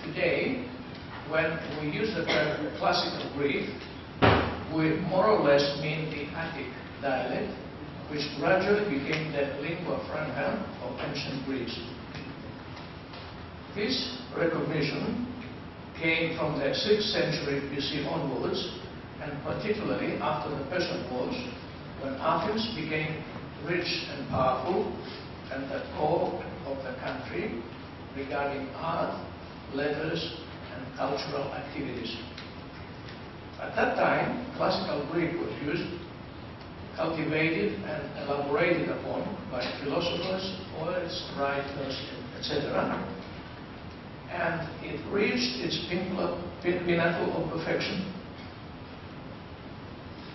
today, when we use the term classical Greek, we more or less mean the Attic dialect, which gradually became the lingua franca of ancient Greece. This recognition came from the 6th century BC onwards, and particularly after the Persian Wars, when Athens became rich and powerful and the core of the country regarding art, letters, and cultural activities. At that time, classical Greek was used, cultivated and elaborated upon by philosophers, poets, writers, etc., and it reached its pinnacle of perfection.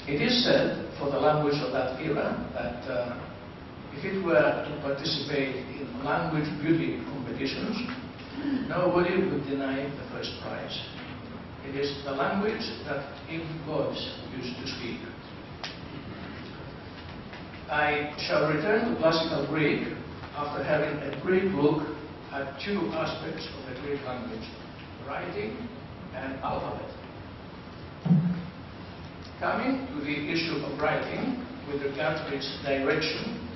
It is said, for the language of that era, that if it were to participate in language beauty competitions, nobody would deny the first prize. It is the language that even gods used to speak. I shall return to classical Greek after having a brief look at two aspects of the Greek language, writing and alphabet. Coming to the issue of writing with regard to its direction,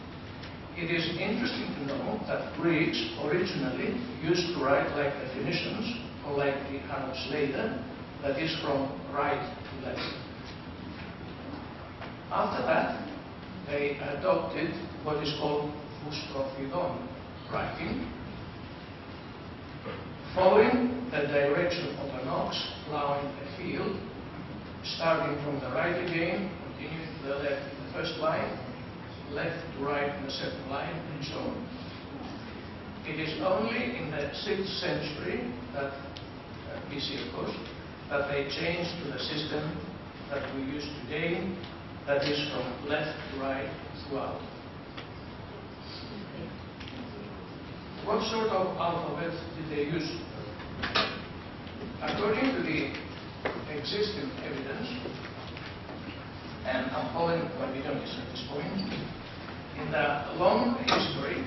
it is interesting to know that Greeks originally used to write like the Phoenicians or like the Arabs later, that is from right to left. After that, they adopted what is called Fustrophion writing, following the direction of an ox plowing a field, starting from the right again, continuing to the left in the first line, left to right in the second line, and so on. It is only in the 6th century, that BC of course, that they changed to the system that we use today, that is from left to right throughout. What sort of alphabet did they use? According to the existing evidence, and I'm following my videos at this point, in the long history,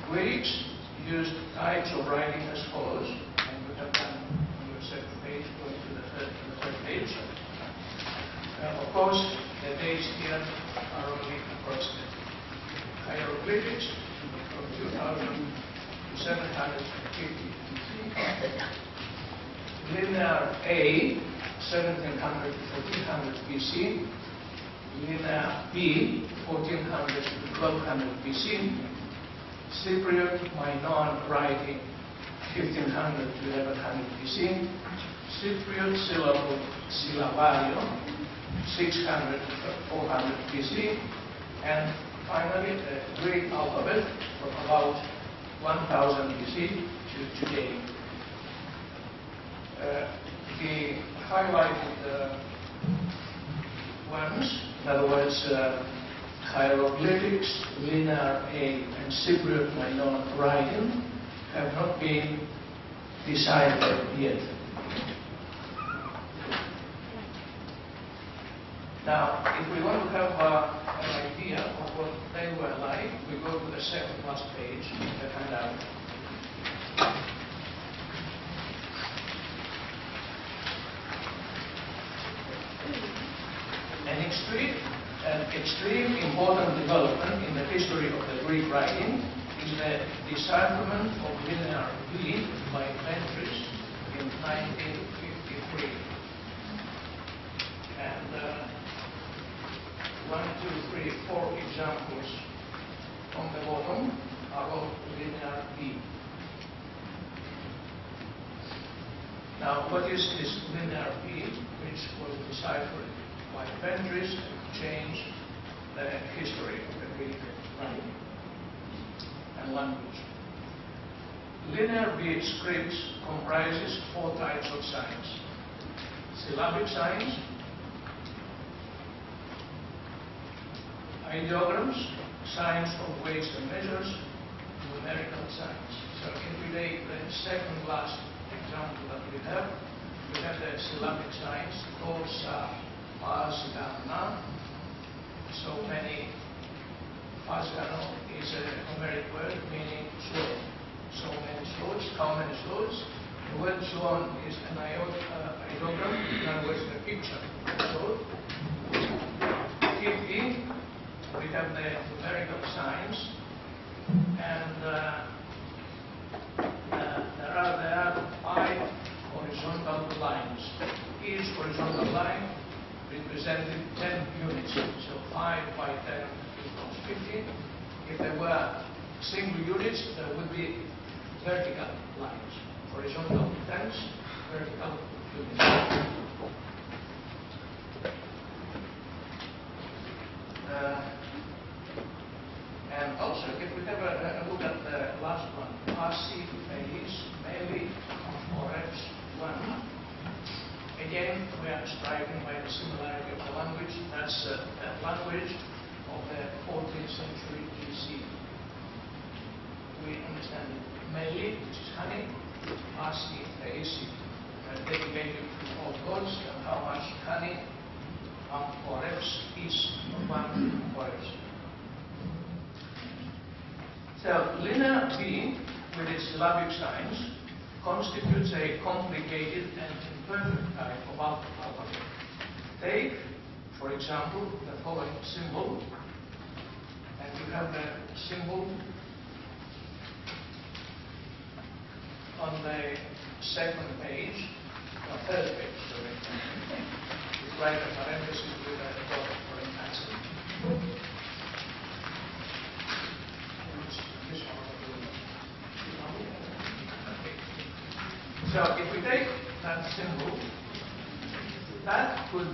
Greeks used types of writing as follows, and you have done on your second page, going to the third page. Of course, the dates here are only approximate. Hieroglyphics from 2000 to 750 BC. Linear A, 1700 to 1400 BC. Linear B, 1400 to 1200 BC. Cypriot Minoan writing, 1500 to 1100 BC. Cypriot syllabario, 600 to 400 BC. And finally, the Greek alphabet from about 1000 BC to today. The highlighted ones, in other words, hieroglyphics, linear A, and Cypriot Minoan writing, have not been deciphered yet. Now, if we want to have an idea of what they were like, we go to the second last page of the handout. An extreme important development in the history of the Greek writing is the decipherment of linear B by Ventris in 1953. And 1, 2, 3, 4 examples on the bottom are all linear B. Now, what is this linear B, which was deciphered by Ventris and changed the history of the Greek writing and language? Linear B scripts comprises 4 types of signs: syllabic signs, ideograms, signs of weights and measures, numerical signs. So if we take the second last example that we have the syllabic signs, Kosa, Pasgana, so many. Pasgano is a Homeric word meaning sword. So many swords. How many swords? The word shown is an ideogram, in other words, a picture. So, TP, we have the numerical signs, and there are 5 horizontal lines. Each horizontal line represented 10 units. So 5 by 10 equals 50. If there were single units, there would be vertical lines. Horizontal tens, vertical units. And also, if we have a look at the last one, RC, phase, meli, forex, 1. Again, we are striving by the similarity of the language. That's the language of the 14th century BC. We understand meli, which is honey, RC, phase, dedicated to all gods, and how much honey forex is of 1 forex. So, linear B, with its syllabic signs, constitutes a complicated and imperfect type of alphabet. Take, for example, the following symbol, and you have the symbol on the second page, no, third page, sorry. You write a parenthesis with a dot for an accent. So if we take that symbol, that could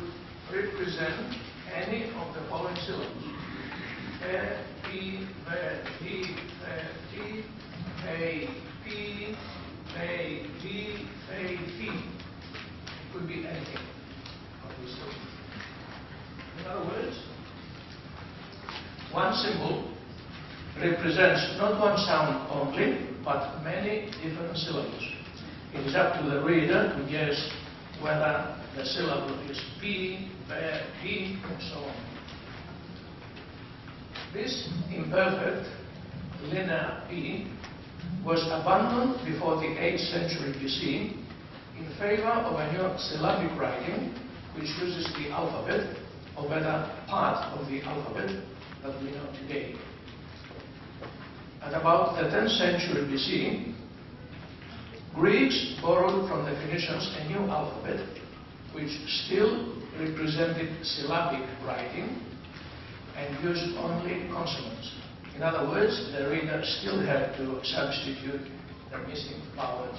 represent any of the following syllables. P, P, T, A, P, A, T, A, T. It could be anything of these syllables. In other words, one symbol represents not one sound only, but many different syllables. It is up to the reader to guess whether the syllable is P, P, and so on. This imperfect linear P was abandoned before the 8th century BC in favor of a new syllabic writing which uses the alphabet, or better, part of the alphabet that we know today. At about the 10th century BC, Greeks borrowed from the Phoenicians a new alphabet which still represented syllabic writing and used only consonants. In other words, the reader still had to substitute the missing vowels.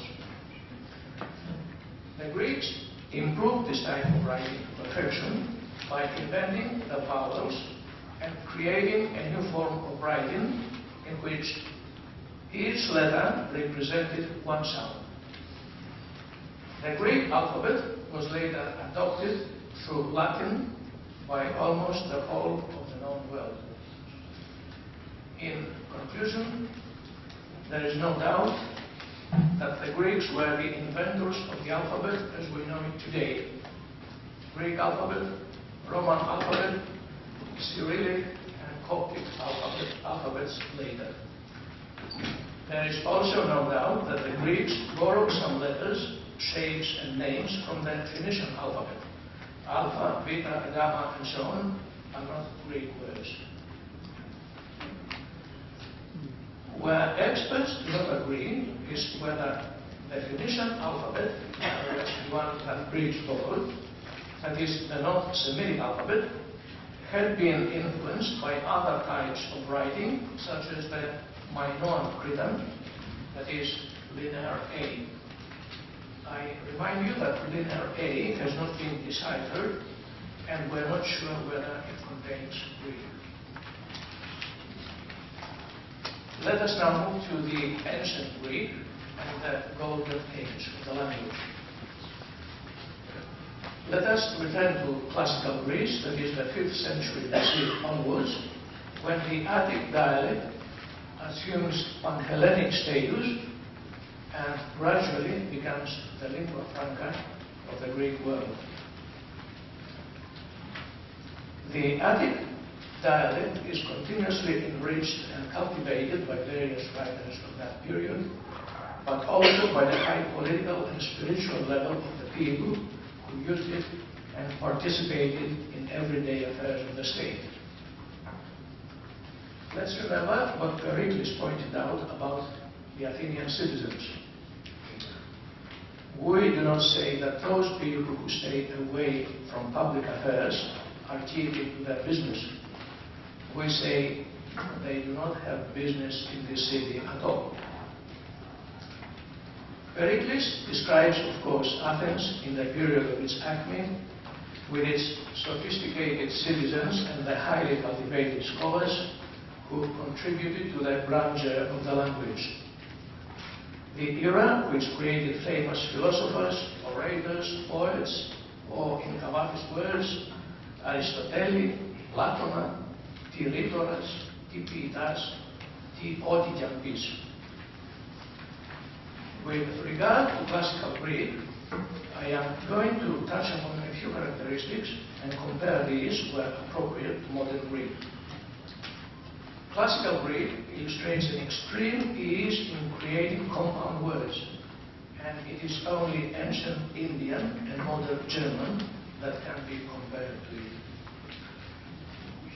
The Greeks improved this type of writing to perfection by inventing the vowels and creating a new form of writing in which each letter represented one sound. The Greek alphabet was later adopted through Latin by almost the whole of the known world. In conclusion, there is no doubt that the Greeks were the inventors of the alphabet as we know it today. Greek alphabet, Roman alphabet, Cyrillic and Coptic alphabets later. There is also no doubt that the Greeks borrowed some letters, shapes and names from the Phoenician alphabet. Alpha, beta, gamma and so on are not Greek words. Where experts do not agree is whether the Phoenician alphabet, the one that Greeks borrowed, that is the North Semitic alphabet, had been influenced by other types of writing, such as the Minoan Cretan, that is linear A. I remind you that linear A has not been deciphered, and we're not sure whether it contains Greek. Let us now move to the ancient Greek and the golden age of the language. Let us return to classical Greece, that is the 5th century BC onwards, when the Attic dialect assumes Pan-Hellenic status and gradually becomes the lingua franca of the Greek world. The Attic dialect is continuously enriched and cultivated by various writers of that period, but also by the high political and spiritual level of the people who used it and participated in everyday affairs of the state. Let's remember what Kyriakos pointed out about the Athenian citizens. We do not say that those people who stay away from public affairs are keeping to their business. We say they do not have business in this city at all. Kyriakos describes, of course, Athens in the period of its acme, with its sophisticated citizens and the highly cultivated scholars who contributed to the grandeur of the language. The era which created famous philosophers, orators, poets, or in Kavafis words, Aristoteli, Platona, ti rhetorας, ti ποιητάς, ti ό,τι κι αν πεις. With regard to classical Greek, I am going to touch upon a few characteristics and compare these where appropriate to modern Greek. Classical Greek illustrates an extreme ease in creating compound words, and it is only ancient Indian and modern German that can be compared to it.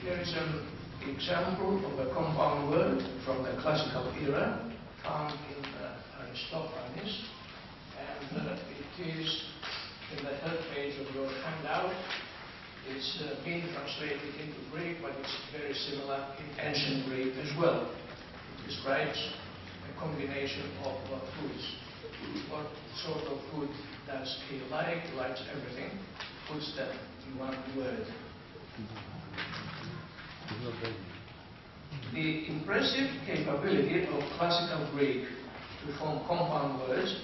Here is an example of a compound word from the classical era found in Aristophanes, and it is in the third page of your handout. It's being translated into Greek, but it's very similar in ancient Greek as well. It describes a combination of foods. What sort of food does he like? He likes everything. Puts them in one word. The impressive capability of classical Greek to form compound words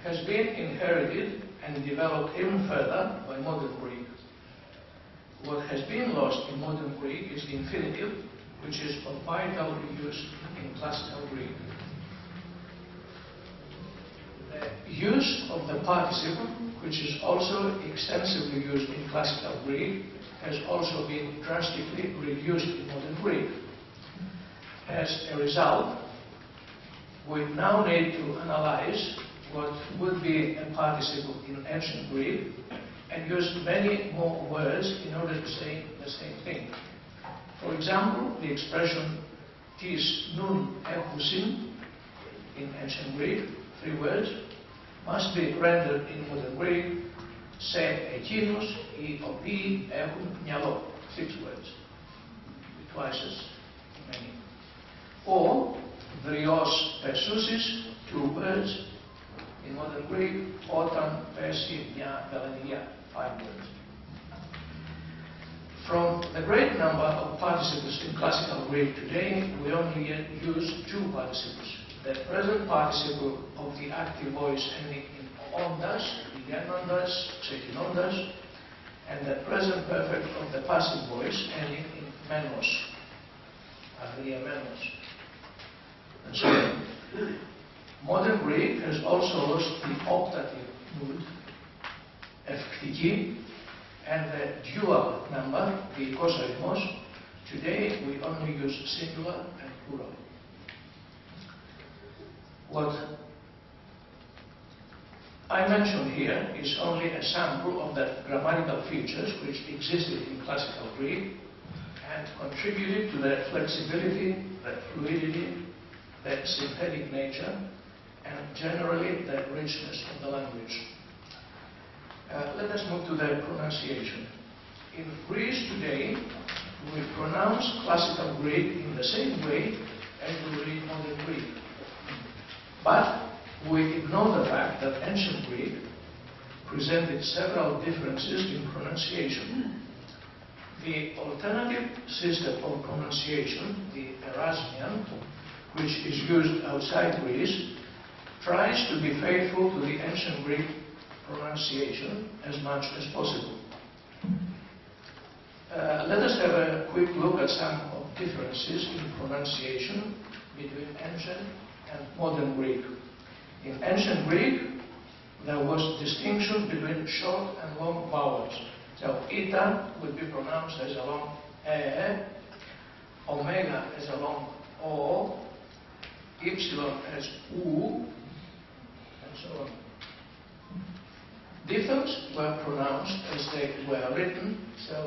has been inherited and developed even further by modern Greek. What has been lost in modern Greek is the infinitive, which is of vital use in classical Greek. The use of the participle, which is also extensively used in classical Greek, has also been drastically reduced in modern Greek. As a result, we now need to analyze what would be a participle in ancient Greek and use many more words in order to say the same thing. For example, the expression tis nun echusin in ancient Greek, 3 words, must be rendered in modern Greek σε εκείνους οι οποίοι έχουν μυαλό, 6 words, twice as many. Or δριός πεσούσεις, 2 words, in modern Greek, όταν πέσει μια βελανιά, 5 words. From the great number of participles in classical Greek today, we only use 2 participles. The present participle of the active voice ending in ondas, πηγαίνοντας, ξεκινώντας, and the present perfect of the passive voice ending in menos, αγριεμένος, and so on. Modern Greek has also lost the optative mood, ευκτική, and the dual number, the οικόσαριθμός. Today we only use singular and plural. What I mention here is only a sample of the grammatical features which existed in classical Greek and contributed to the flexibility, the fluidity, the synthetic nature, and generally the richness of the language. Let us move to the pronunciation. In Greece today, we pronounce classical Greek in the same way as we read modern Greek. But we ignore the fact that ancient Greek presented several differences in pronunciation. The alternative system of pronunciation, the Erasmian, which is used outside Greece, tries to be faithful to the ancient Greek pronunciation as much as possible. Let us have a quick look at some of differences in pronunciation between ancient and modern Greek. In ancient Greek, there was distinction between short and long vowels. So, eta would be pronounced as a long omega as a long o, ypsilon as u, so on. Diphthongs were pronounced as they were written, so